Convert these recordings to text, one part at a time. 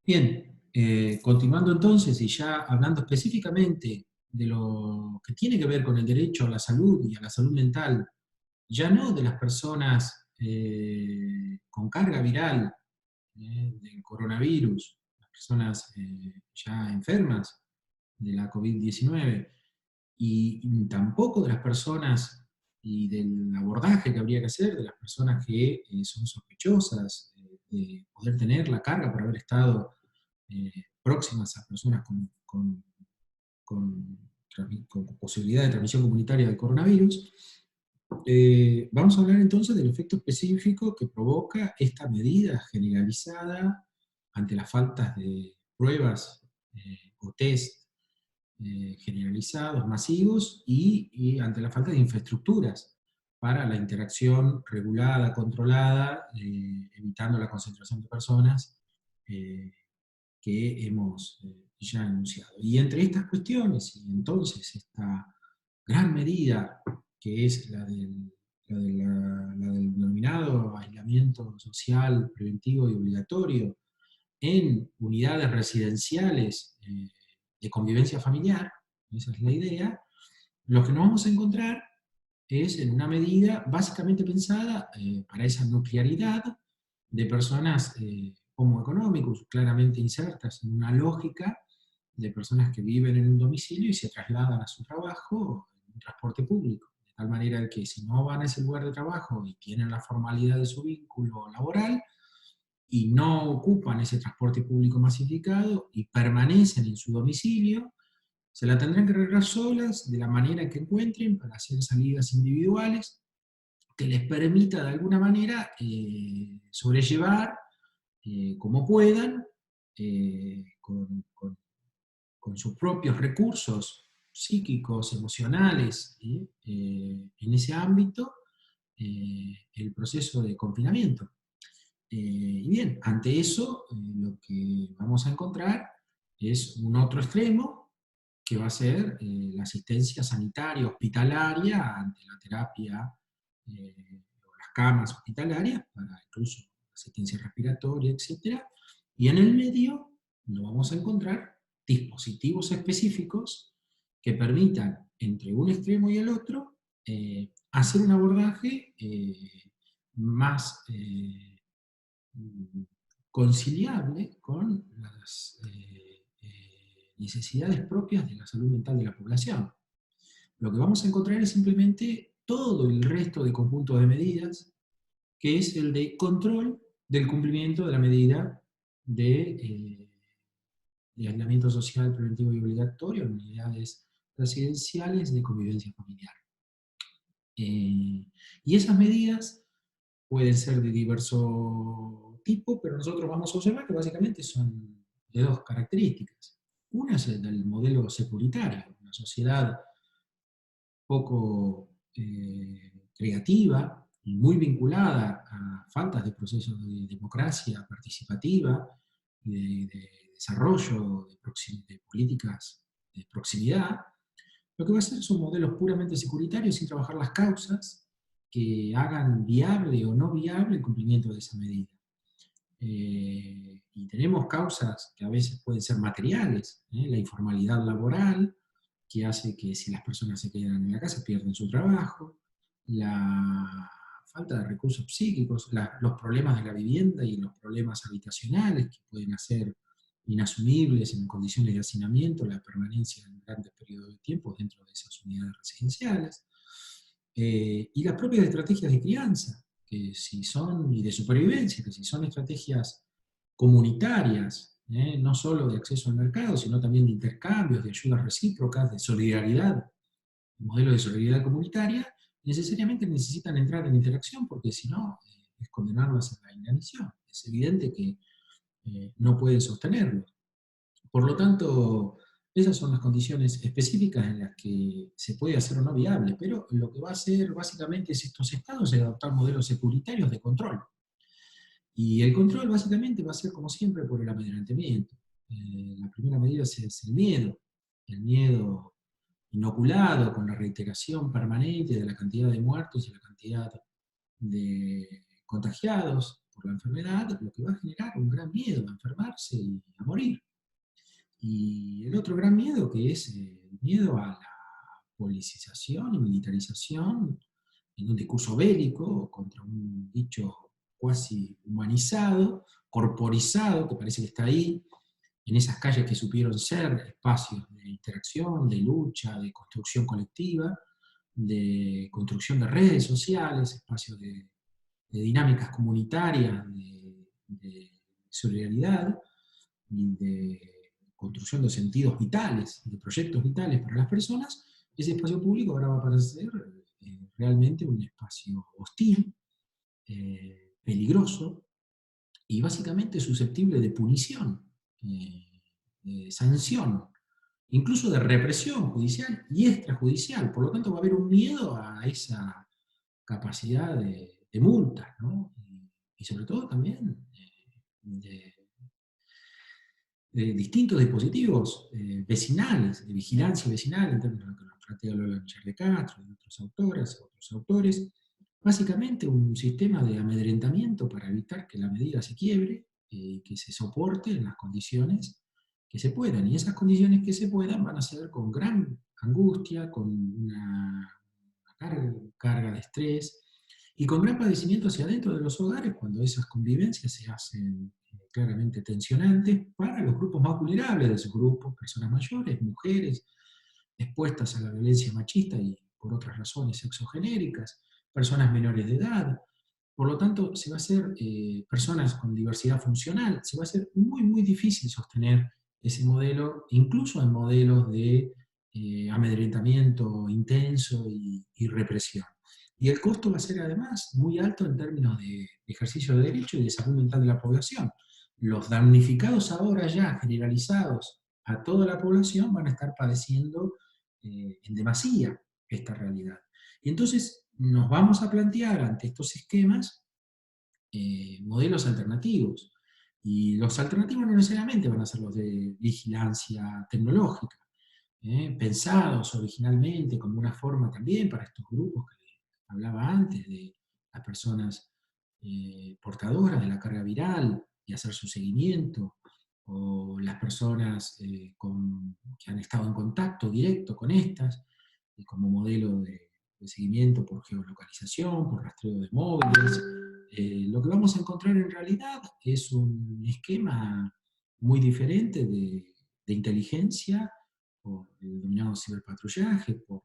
Bien, continuando entonces y ya hablando específicamente de lo que tiene que ver con el derecho a la salud y a la salud mental, ya no de las personas con carga viral del coronavirus, las personas ya enfermas de la COVID-19, y tampoco de las personas y del abordaje que habría que hacer de las personas que son sospechosas de poder tener la carga por haber estado próximas a personas con, con posibilidad de transmisión comunitaria del coronavirus. Vamos a hablar entonces del efecto específico que provoca esta medida generalizada ante las faltas de pruebas o test generalizados, masivos, y ante la falta de infraestructuras para la interacción regulada, controlada, evitando la concentración de personas eh, que hemos ya anunciado. Y entre estas cuestiones, y entonces esta gran medida que es la del denominado aislamiento social preventivo y obligatorio en unidades residenciales de convivencia familiar, esa es la idea, lo que nos vamos a encontrar es en una medida básicamente pensada para esa nuclearidad de personas homoeconómicos, claramente insertas en una lógica de personas que viven en un domicilio y se trasladan a su trabajo en un transporte público. De tal manera que si no van a ese lugar de trabajo y tienen la formalidad de su vínculo laboral, y no ocupan ese transporte público masificado y permanecen en su domicilio, se la tendrán que arreglar solas de la manera que encuentren para hacer salidas individuales que les permita de alguna manera sobrellevar como puedan, con sus propios recursos psíquicos, emocionales, en ese ámbito, el proceso de confinamiento. Y bien, ante eso, lo que vamos a encontrar es un otro extremo, que va a ser la asistencia sanitaria hospitalaria ante la terapia o las camas hospitalarias, para incluso asistencia respiratoria, etc. Y en el medio no vamos a encontrar dispositivos específicos que permitan, entre un extremo y el otro, hacer un abordaje más conciliable con las necesidades propias de la salud mental de la población. Lo que vamos a encontrar es simplemente todo el resto de conjunto de medidas, que es el de control del cumplimiento de la medida de aislamiento social preventivo y obligatorio en unidades residenciales de convivencia familiar. Y esas medidas pueden ser de diverso tipo, pero nosotros vamos a observar que básicamente son de dos características. Una es el del modelo securitario, una sociedad poco creativa y muy vinculada a faltas de procesos de democracia participativa y de desarrollo de políticas de proximidad. Lo que va a ser son modelos puramente securitarios sin trabajar las causas que hagan viable o no viable el cumplimiento de esa medida. Y tenemos causas que a veces pueden ser materiales, la informalidad laboral, que hace que si las personas se quedan en la casa pierden su trabajo, la falta de recursos psíquicos, los problemas de la vivienda y los problemas habitacionales que pueden hacer inasumibles en condiciones de hacinamiento la permanencia en grandes periodos de tiempo dentro de esas unidades residenciales, y las propias estrategias de crianza, que si son, y de supervivencia, que si son estrategias comunitarias, no solo de acceso al mercado, sino también de intercambios, de ayudas recíprocas, de solidaridad, modelos de solidaridad comunitaria, necesariamente necesitan entrar en interacción, porque si no, es condenarlas a la inanición. Es evidente que no pueden sostenerlo. Por lo tanto, esas son las condiciones específicas en las que se puede hacer o no viable, pero lo que va a hacer básicamente es estos estados es adoptar modelos securitarios de control. Y el control básicamente va a ser, como siempre, por el amedrentamiento. La primera medida es el miedo inoculado con la reiteración permanente de la cantidad de muertos y la cantidad de contagiados por la enfermedad, lo que va a generar un gran miedo a enfermarse y a morir. Y el otro gran miedo, que es el miedo a la politización y militarización en un discurso bélico contra un bicho cuasi humanizado, corporizado, que parece que está ahí, en esas calles que supieron ser espacios de interacción, de lucha, de construcción colectiva, de construcción de redes sociales, espacios de dinámicas comunitarias, de solidaridad y de construcción de sentidos vitales, de proyectos vitales para las personas. Ese espacio público ahora va a parecer realmente un espacio hostil, peligroso y básicamente susceptible de punición, de sanción, incluso de represión judicial y extrajudicial. Por lo tanto, va a haber un miedo a esa capacidad de multas, ¿no? Y sobre todo también de distintos dispositivos vecinales, de vigilancia vecinal, en términos de lo que nos plantea Lola Villar de Castro y otros autoras, otros autores. Básicamente un sistema de amedrentamiento para evitar que la medida se quiebre y que se soporte en las condiciones que se puedan. Y esas condiciones que se puedan van a ser con gran angustia, con una carga de estrés y con gran padecimiento hacia adentro de los hogares cuando esas convivencias se hacen claramente tensionantes para los grupos más vulnerables de esos grupos, personas mayores, mujeres, expuestas a la violencia machista y por otras razones sexogenéricas, personas menores de edad. Por lo tanto, se va a hacer, personas con diversidad funcional, se va a hacer muy, muy difícil sostener ese modelo, incluso en modelos de amedrentamiento intenso y represión. Y el costo va a ser además muy alto en términos de ejercicio de derecho y de salud mental de la población. Los damnificados ahora ya generalizados a toda la población van a estar padeciendo en demasía esta realidad. Y entonces nos vamos a plantear ante estos esquemas modelos alternativos. Y los alternativos no necesariamente van a ser los de vigilancia tecnológica, pensados originalmente como una forma también para estos grupos que hablaba antes, de las personas portadoras de la carga viral y hacer su seguimiento, o las personas que han estado en contacto directo con estas, como modelo de seguimiento por geolocalización, por rastreo de móviles. Lo que vamos a encontrar en realidad es un esquema muy diferente de inteligencia, por el denominado ciberpatrullaje, por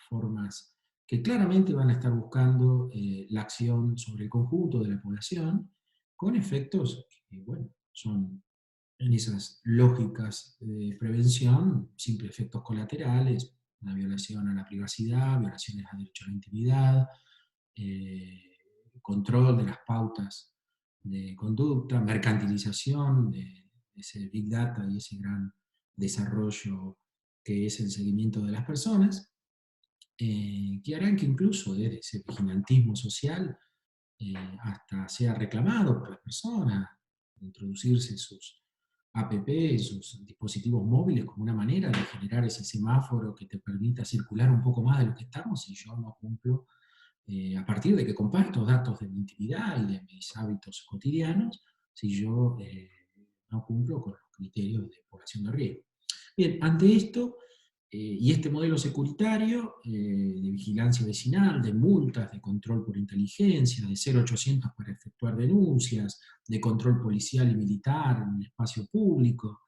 formas que claramente van a estar buscando la acción sobre el conjunto de la población, con efectos que, bueno, son en esas lógicas de prevención, simples efectos colaterales, una violación a la privacidad, violaciones al derecho a la intimidad, eh, control de las pautas de conducta, mercantilización de ese big data y ese gran desarrollo que es el seguimiento de las personas, que harán que incluso desde ese vigilantismo social hasta sea reclamado por las personas, introducirse sus APP, sus dispositivos móviles como una manera de generar ese semáforo que te permita circular un poco más de lo que estamos si yo no cumplo, a partir de que comparto datos de mi intimidad y de mis hábitos cotidianos, si yo no cumplo con los criterios de población de riesgo. Bien, ante esto, y este modelo securitario de vigilancia vecinal, de multas, de control por inteligencia, de 0800 para efectuar denuncias, de control policial y militar en el espacio público,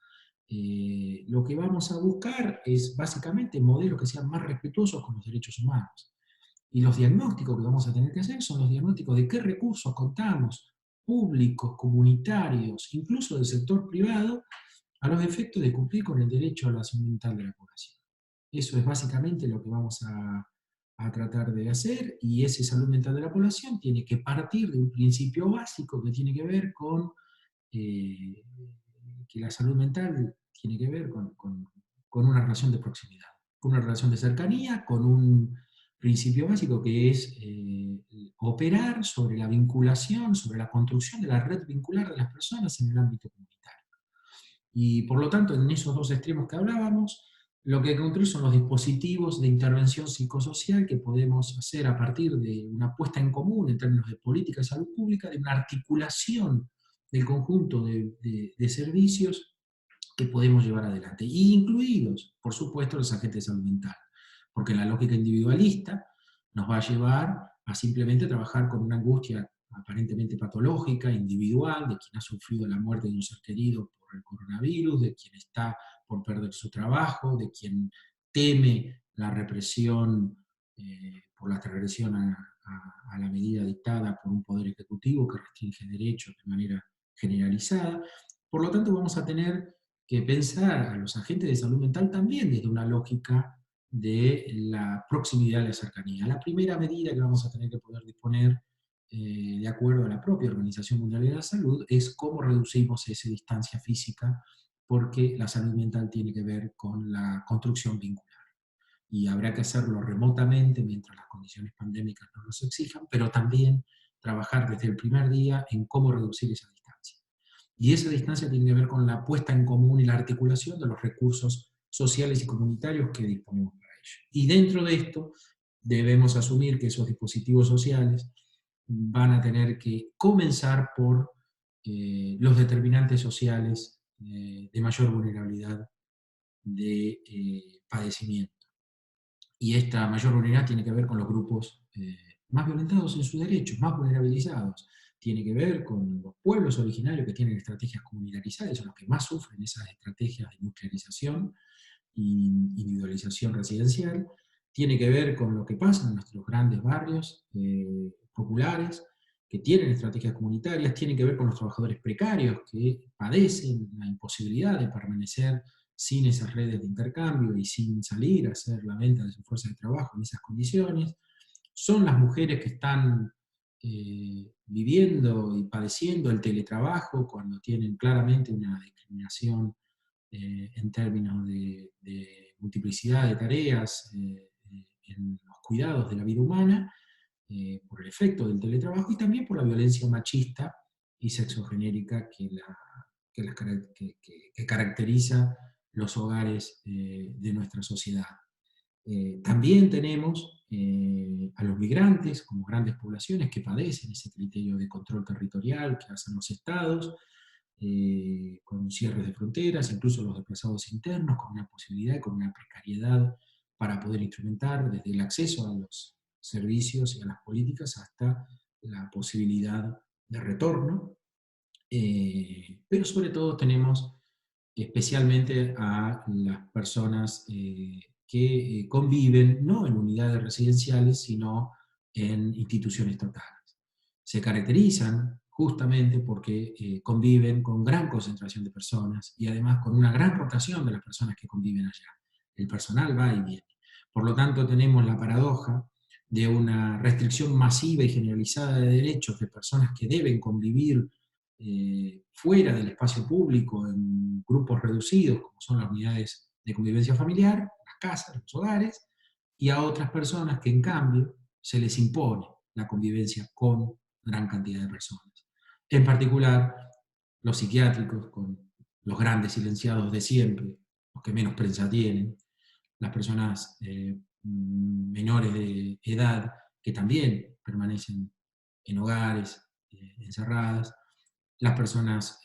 lo que vamos a buscar es básicamente modelos que sean más respetuosos con los derechos humanos. Y los diagnósticos que vamos a tener que hacer son los diagnósticos de qué recursos contamos, públicos, comunitarios, incluso del sector privado, a los efectos de cumplir con el derecho a la salud mental de la población. Eso es básicamente lo que vamos a tratar de hacer, y esa salud mental de la población tiene que partir de un principio básico que tiene que ver con eh, que la salud mental tiene que ver con una relación de proximidad, con una relación de cercanía, con un principio básico que es operar sobre la vinculación, sobre la construcción de la red vincular de las personas en el ámbito comunitario. Y por lo tanto, en esos dos extremos que hablábamos, Lo que hay que construir son los dispositivos de intervención psicosocial que podemos hacer a partir de una puesta en común en términos de política de salud pública, de una articulación del conjunto de servicios que podemos llevar adelante, y incluidos, por supuesto, los agentes de salud mental, porque la lógica individualista nos va a llevar a simplemente trabajar con una angustia aparentemente patológica, individual, de quien ha sufrido la muerte de un ser querido por el coronavirus, de quien está por perder su trabajo, de quien teme la represión por la transgresión a la medida dictada por un poder ejecutivo que restringe derechos de manera generalizada. Por lo tanto, vamos a tener que pensar a los agentes de salud mental también desde una lógica de la proximidad y la cercanía. La primera medida que vamos a tener que poder disponer, de acuerdo a la propia Organización Mundial de la Salud, es cómo reducimos esa distancia física, porque la salud mental tiene que ver con la construcción vincular. Y habrá que hacerlo remotamente mientras las condiciones pandémicas nos los exijan, pero también trabajar desde el primer día en cómo reducir esa distancia. Y esa distancia tiene que ver con la puesta en común y la articulación de los recursos sociales y comunitarios que disponemos para ello. Y dentro de esto debemos asumir que esos dispositivos sociales van a tener que comenzar por los determinantes sociales de mayor vulnerabilidad de padecimiento. Y esta mayor vulnerabilidad tiene que ver con los grupos más violentados en sus derechos, más vulnerabilizados. Tiene que ver con los pueblos originarios que tienen estrategias comunitarizadas, son los que más sufren esas estrategias de industrialización e individualización residencial. Tiene que ver con lo que pasa en nuestros grandes barrios populares, que tienen estrategias comunitarias. Tiene que ver con los trabajadores precarios que padecen la imposibilidad de permanecer sin esas redes de intercambio y sin salir a hacer la venta de su fuerza de trabajo en esas condiciones. Son las mujeres que están viviendo y padeciendo el teletrabajo cuando tienen claramente una discriminación en términos de multiplicidad de tareas en los cuidados de la vida humana, por el efecto del teletrabajo y también por la violencia machista y sexogenérica que caracteriza los hogares de nuestra sociedad. También tenemos a los migrantes como grandes poblaciones que padecen ese criterio de control territorial que hacen los estados, con cierres de fronteras, incluso los desplazados internos, con una posibilidad, con una precariedad para poder instrumentar desde el acceso a los servicios y a las políticas hasta la posibilidad de retorno. Pero sobre todo tenemos especialmente a las personas que conviven no en unidades residenciales, sino en instituciones estatales. Se caracterizan justamente porque conviven con gran concentración de personas y además con una gran rotación de las personas que conviven allá. El personal va y viene. Por lo tanto, tenemos la paradoja de una restricción masiva y generalizada de derechos de personas que deben convivir fuera del espacio público, en grupos reducidos, como son las unidades de convivencia familiar, las casas, los hogares, y a otras personas que en cambio se les impone la convivencia con gran cantidad de personas. En particular, los psiquiátricos, con los grandes silenciados de siempre, los que menos prensa tienen, las personas menores de edad que también permanecen en hogares encerradas, las personas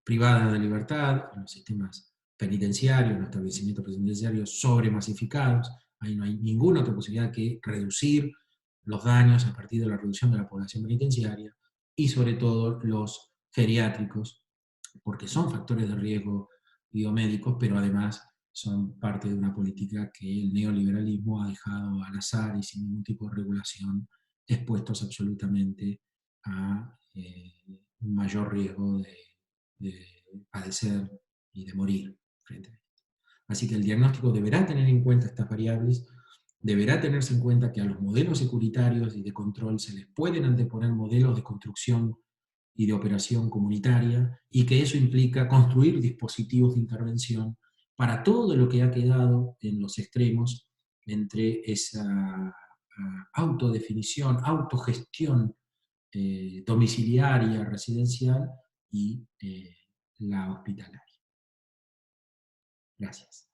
privadas de libertad, en los sistemas penitenciarios, en los establecimientos penitenciarios sobremasificados. Ahí no hay ninguna otra posibilidad que reducir los daños a partir de la reducción de la población penitenciaria, y sobre todo los geriátricos, porque son factores de riesgo biomédicos, pero además son parte de una política que el neoliberalismo ha dejado al azar y sin ningún tipo de regulación, expuestos absolutamente a un mayor riesgo de padecer y de morir frente a esto. Así que el diagnóstico deberá tener en cuenta estas variables, deberá tenerse en cuenta que a los modelos securitarios y de control se les pueden anteponer modelos de construcción y de operación comunitaria, y que eso implica construir dispositivos de intervención para todo lo que ha quedado en los extremos entre esa autodefinición, autogestión domiciliaria, residencial y la hospitalaria. Gracias.